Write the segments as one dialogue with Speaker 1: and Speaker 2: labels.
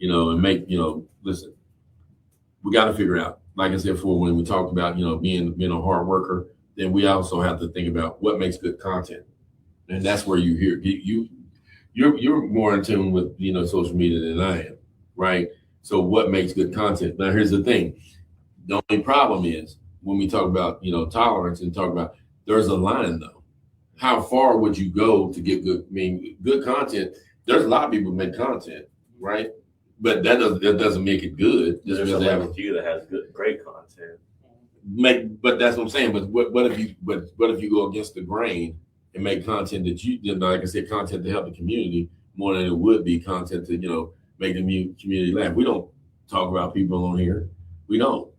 Speaker 1: and make, listen, we got to figure out, like I said before, when we talked about, being a hard worker, then we also have to think about what makes good content. And that's where you're more in tune with, social media than I am, right? So what makes good content? Now, here's the thing. The only problem is when we talk about, tolerance and talk about, there's a line though. How far would you go to get good? I mean, good content. There's a lot of people make content, right? But that doesn't make it good. Just
Speaker 2: There's
Speaker 1: because
Speaker 2: a few that has great content.
Speaker 1: But that's what I'm saying. But what if you go against the grain and make content that like I said, content to help the community more than it would be content to make the community laugh. We don't talk about people on here. We don't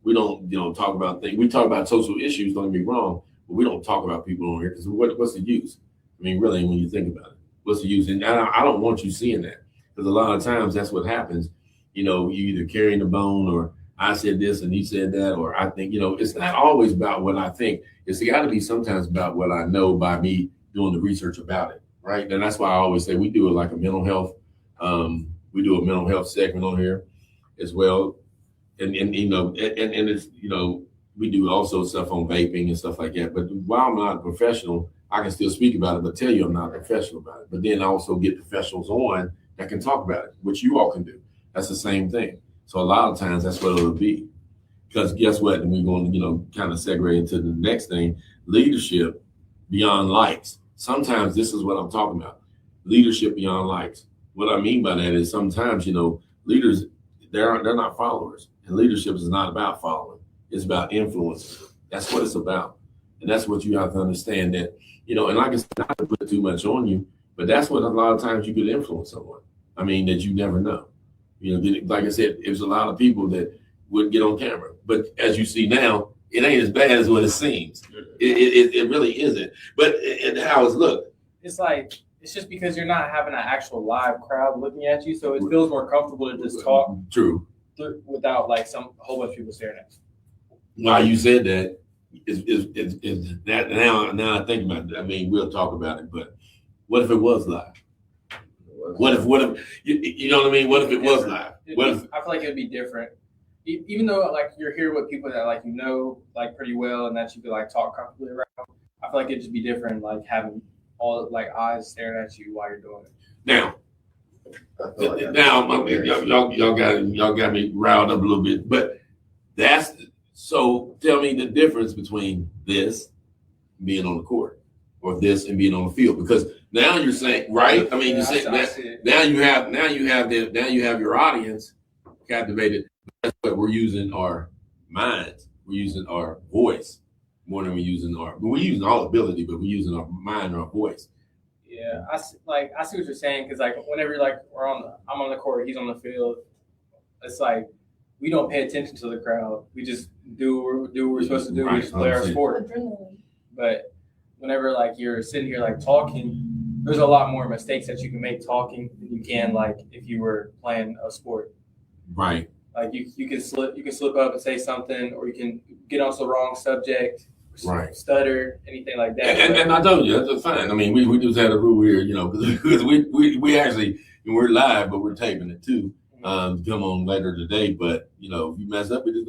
Speaker 1: talk about things. We talk about social issues. Don't get me wrong, but we don't talk about people on here because what's the use? I mean, really, when you think about it, what's the use? And I don't want you seeing that because a lot of times that's what happens. You either carrying the bone or I said this and he said that, or I think, it's not always about what I think. It's got to be sometimes about what I know by me doing the research about it, right? And that's why I always say we do it like a mental health. We do a mental health segment on here as well. And it's, we do also stuff on vaping and stuff like that. But while I'm not a professional, I can still speak about it, but tell you I'm not a professional about it. But then I also get professionals on that can talk about it, which you all can do. That's the same thing. So a lot of times that's what it'll be. Because guess what? And we're going to, kind of segue into the next thing, leadership beyond likes. Sometimes this is what I'm talking about. Leadership beyond likes. What I mean by that is sometimes, leaders, they're not followers. And leadership is not about following. It's about influence. That's what it's about. And that's what you have to understand that, and like I said, not to put too much on you, but that's what a lot of times you could influence someone. I mean, that you never know. Like I said, there's a lot of people that wouldn't get on camera. But as you see now, it ain't as bad as what it seems. It really isn't. But how it's looked.
Speaker 3: It's like, it's just because you're not having an actual live crowd looking at you, so it feels more comfortable to just talk.
Speaker 1: True.
Speaker 3: Without like a whole bunch of people staring at you.
Speaker 1: While you said that, is that now I think about it. I mean, we'll talk about it, but what if it was live? What if you know what I mean? What if it was live?
Speaker 3: I feel like it would be different. Even though like you're here with people that like like pretty well and that you could like talk comfortably around, I feel like it'd just be different like having all like eyes staring at you while you're doing it.
Speaker 1: Now y'all got me riled up a little bit, but so tell me the difference between this being on the court or this and being on the field, because now you're saying, right? I mean, you're saying that now you have your audience captivated. That's what we're using our minds. We're using our voice more than we're using all ability, but we're using our mind, our voice.
Speaker 3: Yeah, I see what you're saying, because like whenever like I'm on the court, he's on the field. It's like we don't pay attention to the crowd. We just do what we're supposed to do.
Speaker 1: Right.
Speaker 3: We just play our sport. But whenever like you're sitting here like talking, there's a lot more mistakes that you can make talking than you can like if you were playing a sport.
Speaker 1: Right.
Speaker 3: Like you can slip up and say something, or you can get onto the wrong subject.
Speaker 1: Right.
Speaker 3: Stutter, anything like that.
Speaker 1: And I told you, that's fine. I mean, we just had a rule here, because we actually, we're live, but we're taping it too. Come on later today, but if you mess up, we're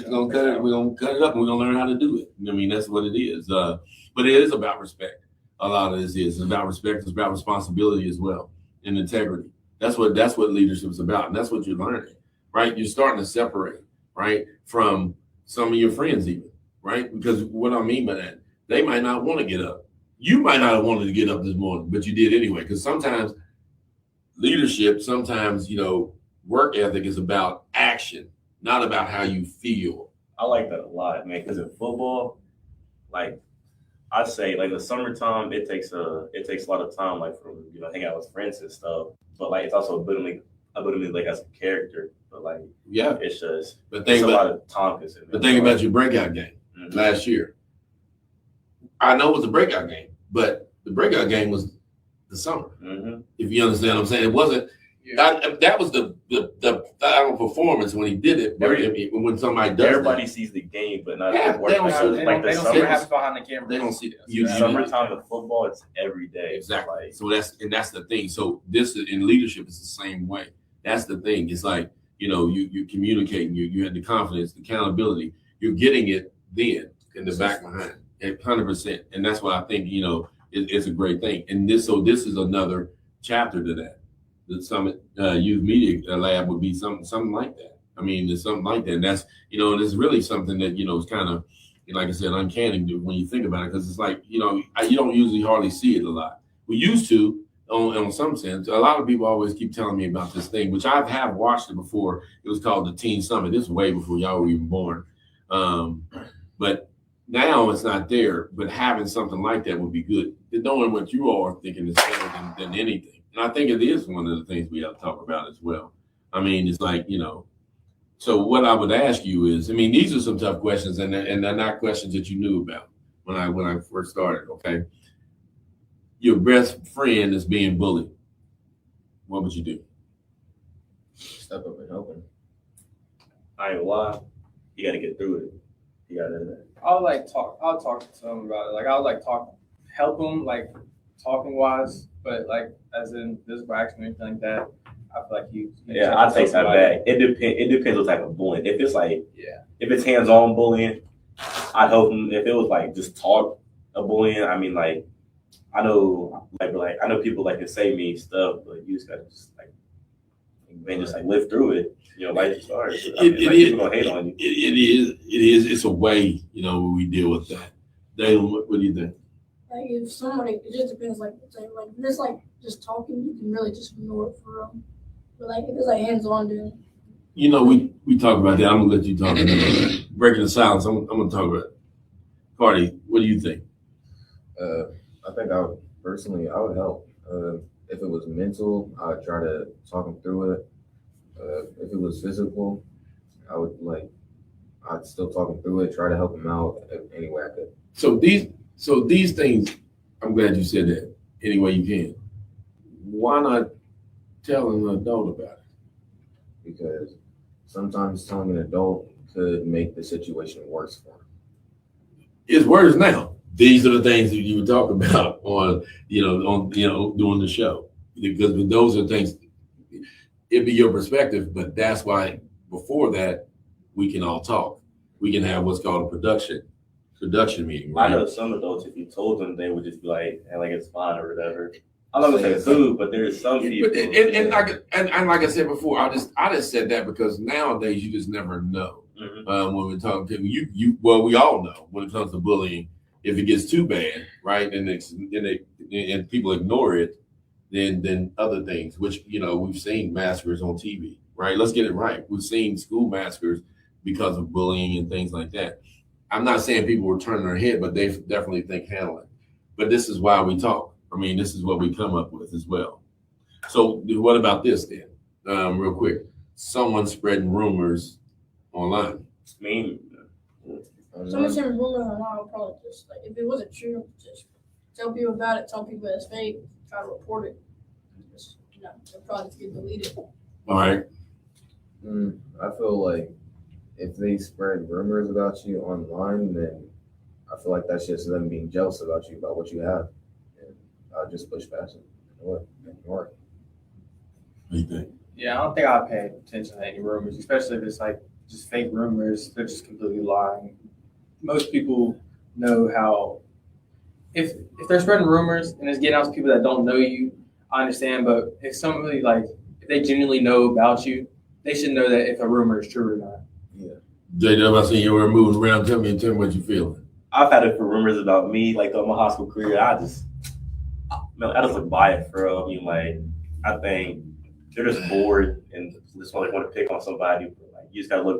Speaker 1: gonna cut it. We're gonna cut it up, and we're gonna learn how to do it. I mean, that's what it is. But it is about respect. A lot of this is about respect. It's about responsibility as well, and integrity. That's what leadership is about, and that's what you're learning, right? You're starting to separate, right, from some of your friends even. Right? Because what I mean by that, they might not want to get up. You might not have wanted to get up this morning, but you did anyway. Because sometimes leadership, work ethic is about action, not about how you feel.
Speaker 2: I like that a lot, man. Because in football, like I say, like the summertime, it takes a lot of time, like from hanging out with friends and stuff. But like it's also ability like as a character. But like it's just a lot of time consuming.
Speaker 1: But think about your breakout game. Last year, I know it was a breakout game, but the breakout game was the summer. Mm-hmm. If you understand what I'm saying, it wasn't. Yeah. That was the performance when he did it. When somebody does,
Speaker 2: everybody sees the game, but not
Speaker 3: they don't see what happens behind the camera.
Speaker 1: They don't see that.
Speaker 2: Summertime of football, it's every day.
Speaker 1: Exactly. So that's the thing. So this in leadership is the same way. That's the thing. It's like, you communicating, you had the confidence, the accountability. You're getting it then in the back behind, 100%. And that's why I think, it's a great thing. And this is another chapter to that. The Summit Youth Media Lab would be something like that. I mean, there's something like that. And that's, and it's really something that, is kind of, like I said, uncanny when you think about it, because it's like, you don't usually hardly see it a lot. We used to, on some sense. A lot of people always keep telling me about this thing, which I have watched it before. It was called the Teen Summit. This is way before y'all were even born. But now it's not there. But having something like that would be good. Knowing what you all are thinking is better than anything. And I think it is one of the things we have to talk about as well. I mean, it's like, so what I would ask you is, I mean, these are some tough questions, and they're not questions that you knew about when I first started, okay? Your best friend is being bullied. What would you do?
Speaker 4: Step up and help him.
Speaker 2: I ain't gonna lie, you gotta get through it. You gotta.
Speaker 3: I'll talk to him about it. Like I'll help him like talking wise, but like as in physical action or anything like that. I feel like
Speaker 2: I take that back. It depends what type of bullying. If it's like, if it's hands-on bullying, I'd help them. If it was like just talk of bullying, I mean, like, I know people like to say mean stuff, but you just gotta just live through it. Life starts. People gonna hate on you.
Speaker 1: It is. It's a way, we deal with that. Dale, what do you think?
Speaker 5: Like if somebody, it just depends. Like if it's like just talking, you can really just ignore it for real. But like if it's like hands-on, then.
Speaker 1: We talk about that. I'm gonna let you talk about that. Breaking the silence. I'm gonna talk about it. Cardi, what do you think?
Speaker 4: I think I would help. If it was mental, I would try to talk him through it. If it was physical, I'd still talk him through it, try to help him out any way I could.
Speaker 1: So these things, I'm glad you said that any way you can. Why not tell an adult about it?
Speaker 4: Because sometimes telling an adult could make the situation worse for him.
Speaker 1: It's worse now. These are the things that you would talk about on doing the show, because those are things. It'd be your perspective, but that's why before that we can all talk. We can have what's called a production meeting. Right?
Speaker 2: I know some adults, if you told them, they would just be like, hey, like it's fine or whatever. I'm not gonna say food, but there's some people.
Speaker 1: And like I said before, I just said that because nowadays you just never know. When we're talking to we all know when it comes to bullying, if it gets too bad, right, and people ignore it, then other things, which we've seen massacres on TV, right? Let's get it right. We've seen school massacres because of bullying and things like that. I'm not saying people were turning their head, but they definitely think handling. But this is why we talk. I mean, this is what we come up with as well. So what about this then? Real quick, someone spreading rumors online.
Speaker 5: Someone sending rumors online, I'll probably just like if it wasn't true, just tell people about it, tell people it's fake, try to report it. Just they'll probably just get deleted.
Speaker 1: All right.
Speaker 4: I feel like if they spread rumors about you online, then I feel like that's just them being jealous about you, about what you have. And I'll just push past it. Ignore it.
Speaker 1: What do you think?
Speaker 3: Yeah, I don't think I'd pay attention to any rumors, especially if it's like just fake rumors. They're just completely lying. Most people know how, if they're spreading rumors and it's getting out to people that don't know you, I understand. But if somebody if they genuinely know about you, they should know that if a rumor is true or not.
Speaker 4: Yeah.
Speaker 1: JW, I see you were moving around. Tell me what you feeling.
Speaker 2: I've had it for rumors about me, like throughout my high school career. I just look by it for real. I mean, like, I think they're just bored and just want to pick on somebody. Like, you just gotta look